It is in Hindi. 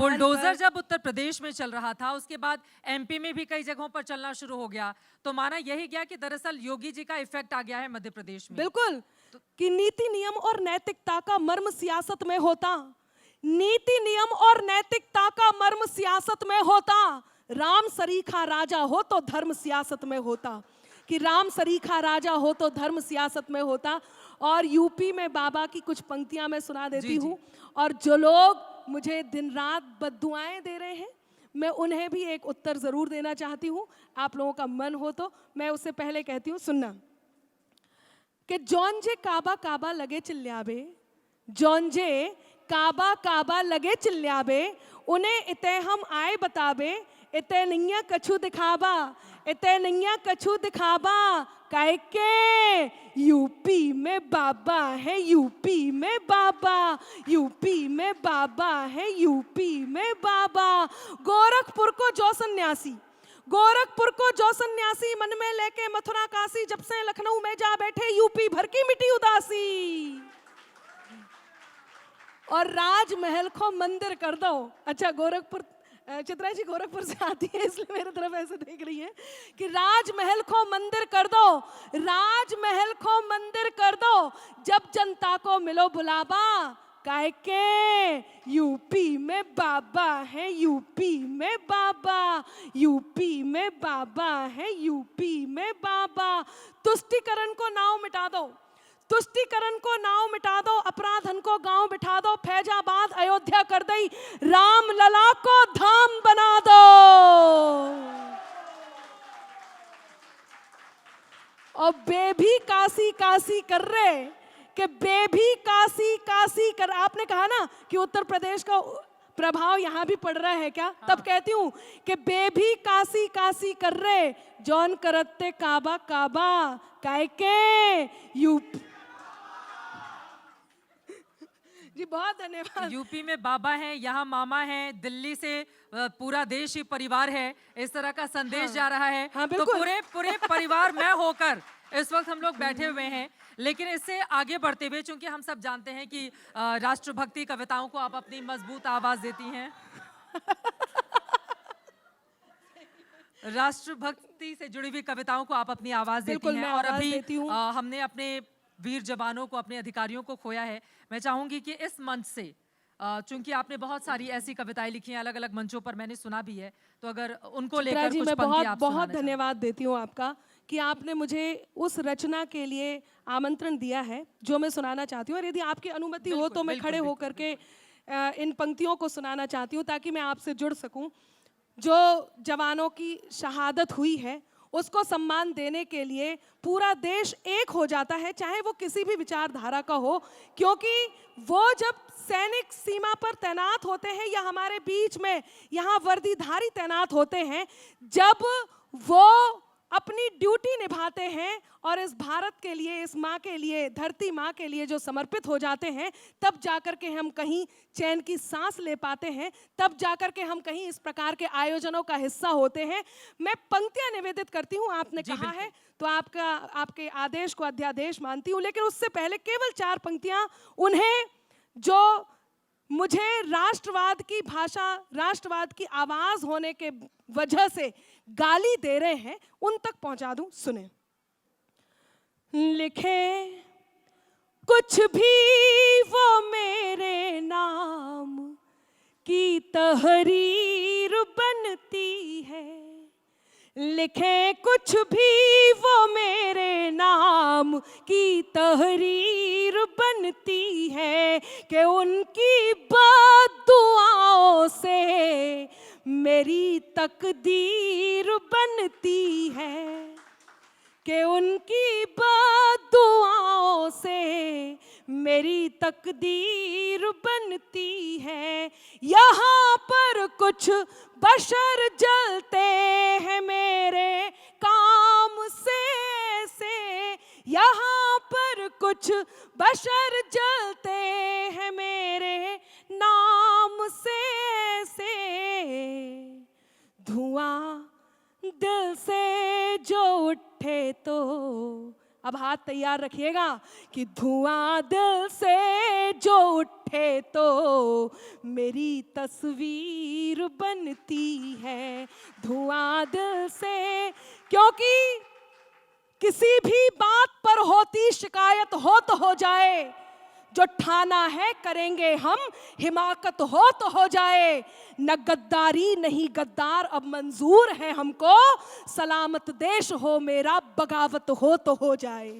बुलडोजर जब उत्तर प्रदेश में चल रहा था, उसके बाद एमपी में भी कई जगहों पर चलना शुरू हो गया, तो माना यही गया कि दरअसल योगी जी का इफेक्ट आ गया है मध्य प्रदेश में। बिल्कुल, कि नीति नियम और नैतिकता का मर्म सियासत में होता, नीति नियम और नैतिकता का मर्म सियासत में होता, राम सरीखा राजा हो तो धर्म सियासत में होता, कि राम सरीखा राजा हो तो धर्म सियासत में होता। और यूपी में बाबा की कुछ पंक्तियां मैं सुना देती हूँ, और जो लोग मुझे दिन रात बद्दुआएं दे रहे हैं, मैं उन्हें भी एक उत्तर जरूर देना चाहती हूँ। आप लोगों का मन हो तो मैं उससे पहले कहती हूँ, सुनना कि जौनजे काबा काबा लगे चिल्लाबे, जौनजे काबा काबा लगे चिल्लाबे, उन्हें इते हम आए बताबे, इते नैया कछु दिखाबा, इते नैया कछु दिखाबा, काहे के यूपी में बाबा है, यूपी में बाबा, यूपी में बाबा है, यूपी में बाबा। गोरखपुर को जो सन्यासी, गोरखपुर को जो सन्यासी, मन में लेके मथुरा काशी, जब से लखनऊ में जा बैठे, यूपी भर की मिटी उदासी। और राजमहल को मंदिर कर दो। अच्छा, गोरखपुर, चित्रा जी गोरखपुर से आती है इसलिए मेरे तरफ ऐसे देख रही है कि राजमहल को मंदिर कर दो, राजमहल को मंदिर कर दो, जब जनता को मिलो बुलावा, काहे के यूपी में बाबा है, यूपी में बाबा, यूपी में बाबा है, यूपी में बाबा। तुष्टिकरण को नाव मिटा दो, तुष्टिकरण को नाव मिटा दो, अपराधन को गांव बिठा दो, फैजाबाद अयोध्या कर दई, राम लला को धाम बना दो। और बेभी काशी काशी कर रहे, कि बेभी काशी काशी कर, आपने कहा ना कि उत्तर प्रदेश का प्रभाव यहाँ भी पड़ रहा है क्या? हाँ। तब कहती हूँ कि बेभी काशी काशी कर रहे, जौन करते काबा काबा, काहे के यूपी। जी बहुत धन्यवाद। यूपी में बाबा हैं, यहाँ मामा हैं, दिल्ली से पूरा देश ही परिवार है, इस तरह का संदेश जा रहा है। तो पूरे परिवार में होकर इस वक्त हम लोग बैठे हुए हैं। लेकिन इससे आगे बढ़ते हुए, चूंकि हम सब जानते हैं कि राष्ट्रभक्ति कविताओं को आप अपनी मजबूत आवाज देती हैं, राष्ट्रभक्ति से जुड़ी हुई कविताओं को आप अपनी आवाज देती हैं, और अभी हमने अपने वीर जवानों को, अपने अधिकारियों को खोया है। मैं चाहूंगी कि इस मंच से, चूंकि आपने बहुत सारी ऐसी कविताएं लिखी हैं, अलग अलग मंचों पर मैंने सुना भी है, तो अगर उनको लेकर कुछ पंक्ति आप बहुत धन्यवाद देती हूँ आपका कि आपने मुझे उस रचना के लिए आमंत्रण दिया है जो मैं सुनाना चाहती हूँ। और यदि आपकी अनुमति हो तो मैं खड़े होकर के इन पंक्तियों को सुनाना चाहती हूँ, ताकि मैं आपसे जुड़ सकूं। जो जवानों की शहादत हुई है, उसको सम्मान देने के लिए पूरा देश एक हो जाता है, चाहे वो किसी भी विचारधारा का हो, क्योंकि वो जब सैनिक सीमा पर तैनात होते हैं या हमारे बीच में यहाँ वर्दीधारी तैनात होते हैं, जब वो अपनी ड्यूटी निभाते हैं और इस भारत के लिए, इस माँ के लिए, धरती माँ के लिए जो समर्पित हो जाते हैं, तब जाकर के हम कहीं चैन की सांस ले पाते हैं, तब जाकर के हम कहीं इस प्रकार के आयोजनों का हिस्सा होते हैं। मैं पंक्तियां निवेदित करती हूँ, आपने कहा है तो आपके आदेश को अध्यादेश मानती हूँ, लेकिन उससे पहले केवल 4 पंक्तियां उन्हें जो मुझे राष्ट्रवाद की भाषा, राष्ट्रवाद की आवाज होने के वजह से गाली दे रहे हैं, उन तक पहुंचा दूं। सुने। लिखे कुछ भी वो मेरे नाम की तहरीर बनती है, लिखे कुछ भी वो मेरे नाम की तहरीर बनती है, कि उनकी बद्दुआओं से मेरी तकदीर बनती है, कि उनकी बद्दुआओं से मेरी तकदीर बनती है। यहाँ पर कुछ बशर जलते हैं मेरे काम से, यहाँ पर कुछ बशर जलते हैं मेरे नाम से। धुआं दिल से जो उठे तो, अब हाथ तैयार रखिएगा, कि धुआं दिल से जो उठे उठे तो मेरी तस्वीर बनती है धुआं दिल से। क्योंकि किसी भी बात पर होती शिकायत हो तो हो जाए, जो ठाना है करेंगे हम, हिमाकत हो तो हो जाए। न गद्दारी नहीं गद्दार अब मंजूर है हमको, सलामत देश हो मेरा बगावत हो तो हो जाए।